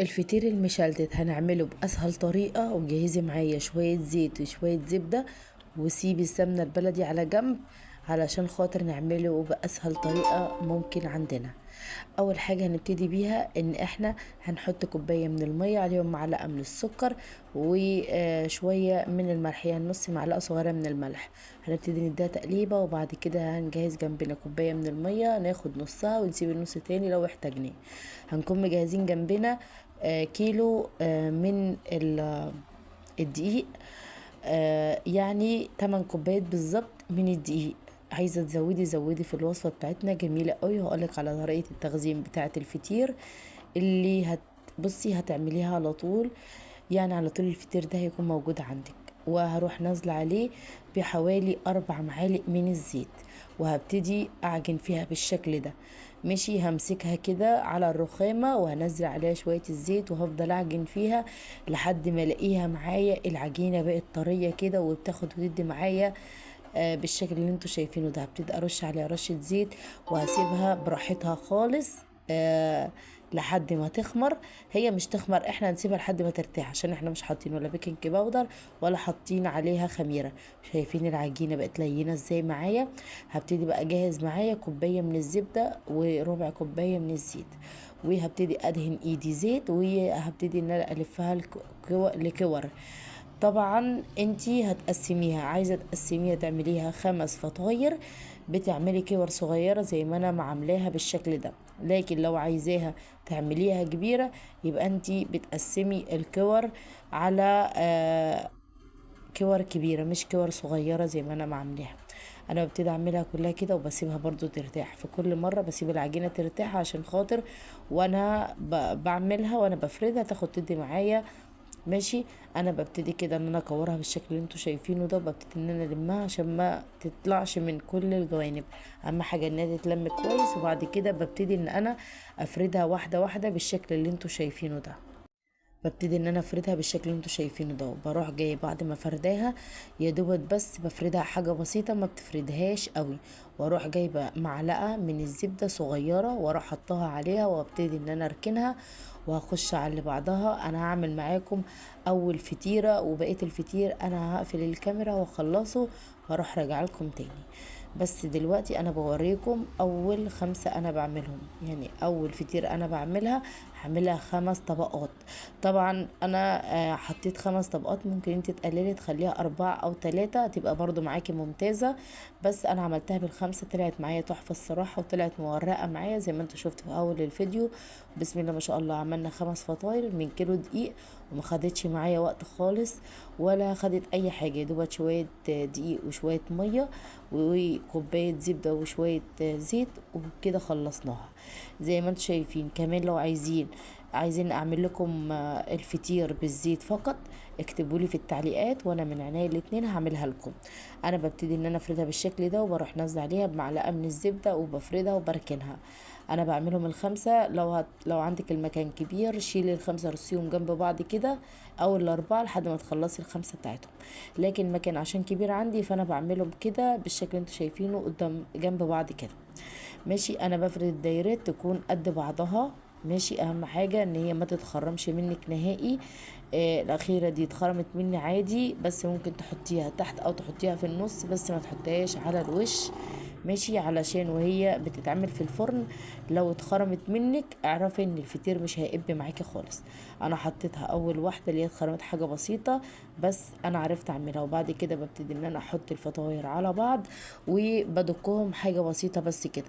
الفطير المشلتت هنعمله بأسهل طريقة، وجهزي معايا شوية زيت وشوية زبدة، وسيبي السمنة البلدي على جنب علشان خاطر نعمله بأسهل طريقة ممكن عندنا. أول حاجة هنبتدي بيها إن احنا هنحط كوباية من المية عليهم معلقة من السكر وشوية من الملح، يعني نص معلقة صغيرة من الملح. هنبتدي نديها تقليبة، وبعد كده هنجهز جنبنا كوباية من المية ناخد نصها ونسيب النص تاني لو احتاجناه. هنكون مجهزين جنبنا كيلو من الدقيق، يعني 8 كوبايات بالظبط من الدقيق. عايزه تزودي زودي في الوصفه بتاعتنا جميله قوي. هقولك على طريقه التخزين بتاعه الفطير اللي بصي هتعمليها على طول، يعني على طول الفطير ده هيكون موجود عندك. وهروح نازله عليه بحوالي 4 معالق من الزيت، وهبتدي اعجن فيها بالشكل ده. ماشي، همسكها كده على الرخامة وهنزل عليها شوية الزيت وهفضل اعجن فيها لحد ما الاقيها معايا العجينة بقت طرية كده وبتاخد وتدي معايا بالشكل اللي انتوا شايفينه ده. هبتدي ارش عليها رشة زيت وهسيبها براحتها خالص لحد ما تخمر. هي مش تخمر، احنا هنسيبها لحد ما ترتاح، عشان احنا مش حاطين ولا بيكنج باودر ولا حاطين عليها خميرة. شايفين العجينة بقت لينة ازاي معايا؟ هبتدي بقى اجهز معايا كوباية من الزبدة وربع كوباية من الزيت، وهبتدي ادهن ايدي زيت، وهبتدي ان انا الفها لكور. طبعا انتي هتقسميها، عايزة تقسميها تعمليها 5 فطاير، بتعملي كور صغيرة زي ما انا ما عاملاها بالشكل ده. لكن لو عايزاها تعمليها كبيرة يبقى انتي بتقسمي الكور على كور كبيرة مش كور صغيرة زي ما انا ما عاملاها. انا ببتدي اعملها كلها كده وبسيبها برضو ترتاح. في كل مرة بسيب العجينة ترتاح عشان خاطر وانا بعملها وانا بفردها تاخد تدي معايا. ماشي، انا ببتدي كده ان انا اكورها بالشكل اللي انتوا شايفينه ده، وببتدي ان انا المها عشان ما تطلعش من كل الجوانب. اهم حاجه انها تتلم كويس، وبعد كده ببتدي ان انا افردها واحده واحده بالشكل اللي انتوا شايفينه ده. ببتدي ان انا افردها بالشكل اللي انتوا شايفينه ده، وبروح جاي بعد ما فرداها يا دوبت بس بفردها حاجه بسيطه، ما بتفردهاش قوي. واروح جايبه معلقه من الزبده صغيره واروح حطها عليها وابتدي ان انا اركنها، وهخش على اللي بعدها. انا هعمل معاكم اول فطيره، وبقيه الفطير انا هقفل الكاميرا واخلصه واروح راجع لكم تاني. بس دلوقتي انا بوريكم اول 5 انا بعملهم، يعني اول فطير انا بعملها هعملها 5 طبقات. طبعا انا حطيت 5 طبقات، ممكن انت تقللي تخليها 4 او 3 تبقى برضو معاكي ممتازة. بس انا عملتها بالخمسة طلعت معايا تحفة الصراحة، وطلعت مورقة معايا زي ما انتوا شفتوا في اول الفيديو. بسم الله ما شاء الله، عملنا 5 فطاير من كيلو دقيق، وما خدتش معايا وقت خالص ولا خدت اي حاجة. يا دوبت شوية دقيق وشوية مية وكوباية زبدة وشوية زيت، وكده خلصناها. زي ما انتوا شايفين كمان لو عايزين اعمل لكم الفطير بالزيت فقط، اكتبوا لي في التعليقات وانا من عينيا الاتنين هعملها لكم. انا ببتدي ان انا افردها بالشكل ده، وبروح نازله عليها بمعلقه من الزبده وبفردها وبركنها. انا بعملهم ال5. لو عندك المكان كبير شيلي ال5 رصيهم جنب بعض كده، او ال4 لحد ما تخلصي ال5 بتاعتهم. لكن المكان عشان كبير عندي فانا بعملهم كده بالشكل اللي انتوا شايفينه قدام جنب بعض كده. ماشي، انا بفرد الدايرات تكون قد بعضها. ماشي، اهم حاجة ان هي ما تتخرمش منك نهائي. الاخيرة دي اتخرمت مني عادي، بس ممكن تحطيها تحت او تحطيها في النص، بس ما تحطيهاش على الوش. ماشي، علشان وهي بتتعمل في الفرن لو اتخرمت منك اعرفي ان الفطير مش هيقب معاكي خالص. انا حطيتها اول واحدة اللي هي اتخرمت حاجة بسيطة، بس انا عرفت اعملها. وبعد كده ببتدي ان انا احط الفطاير على بعض وبدقهم حاجة بسيطة بس كده،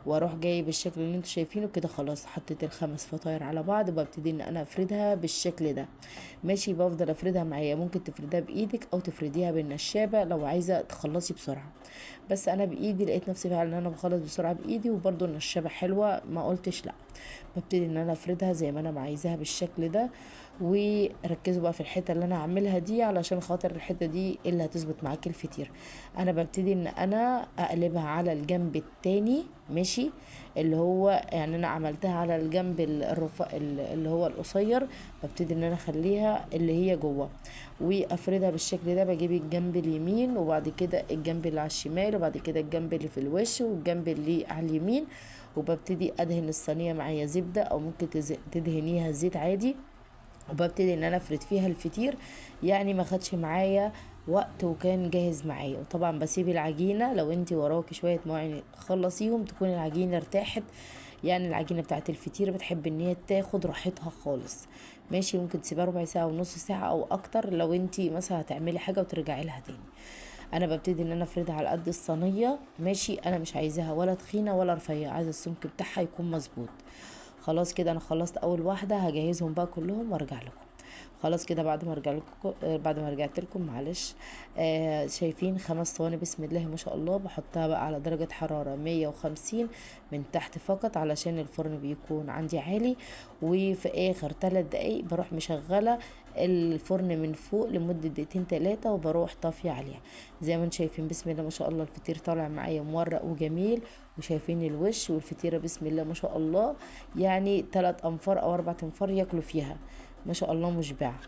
واروح جاي بالشكل اللي انتوا شايفينه كده. خلاص حطيت ال5 فطاير على بعض، وببتدي ان انا افردها بالشكل ده. ماشي، بفضل افردها معايا، ممكن تفردها بايدك او تفرديها بالنشابة لو عايزة تخلصي بسرعة. بس انا بايدي لقيت نفسي فعلا ان انا بخلص بسرعة بايدي، وبرضو النشابة حلوة ما قلتش لا. ببتدي ان انا افردها زي ما انا عايزاها بالشكل ده. وركزوا بقى في الحته اللي انا هعملها دي علشان خاطر الحته دي اللي هتظبط معاكي الفطير. انا ببتدي ان انا اقلبها على الجنب التاني. ماشي، اللي هو يعني انا عملتها على الجنب اللي هو القصير، ببتدي ان انا اخليها اللي هي جوه وافردها بالشكل ده. بجيب الجنب اليمين وبعد كده الجنب اللي على الشمال وبعد كده الجنب اللي في الوش والجنب اللي على اليمين، وببتدي ادهن الصينيه معايا زبده او ممكن تدهنيها زيت عادي، وببتدي ان انا افرد فيها الفطير. يعني ما خدش معايا وقت وكان جاهز معايا. وطبعا بسيب العجينه، لو انت وراكي شويه مواعين خلصيهم تكون العجينه ارتاحت. يعني العجينه بتاعت الفطير بتحب ان هي تاخد راحتها خالص، ماشي. ممكن تسيبها ربع ساعه ونص ساعه او اكتر لو انت مثلا هتعملي حاجه وترجعي لها تاني. انا ببتدي ان انا افردها على قد الصينيه، ماشي. انا مش عايزاها ولا تخينه ولا رفيعه، عايزه السمك بتاعها يكون مظبوط. خلاص كده انا خلصت اول واحده، هجهزهم بقى كلهم وارجع لكم. خلاص كده بعد ما ارجع لكم، بعد ما رجعت لكم معلش، شايفين 5 صواني بسم الله ما شاء الله. بحطها بقى على درجة حرارة 150 من تحت فقط علشان الفرن بيكون عندي عالي. وفي اخر 3 دقايق بروح مشغلة الفرن من فوق لمدة دقيقتين 3 وبروح طافية عليها. زي ما انتم شايفين بسم الله ما شاء الله الفطير طالع معايا مورق وجميل، وشايفين الوش والفطيرة بسم الله ما شاء الله. يعني 3 أنفار أو 4 أنفار ياكلوا فيها ما شاء الله مشبعة.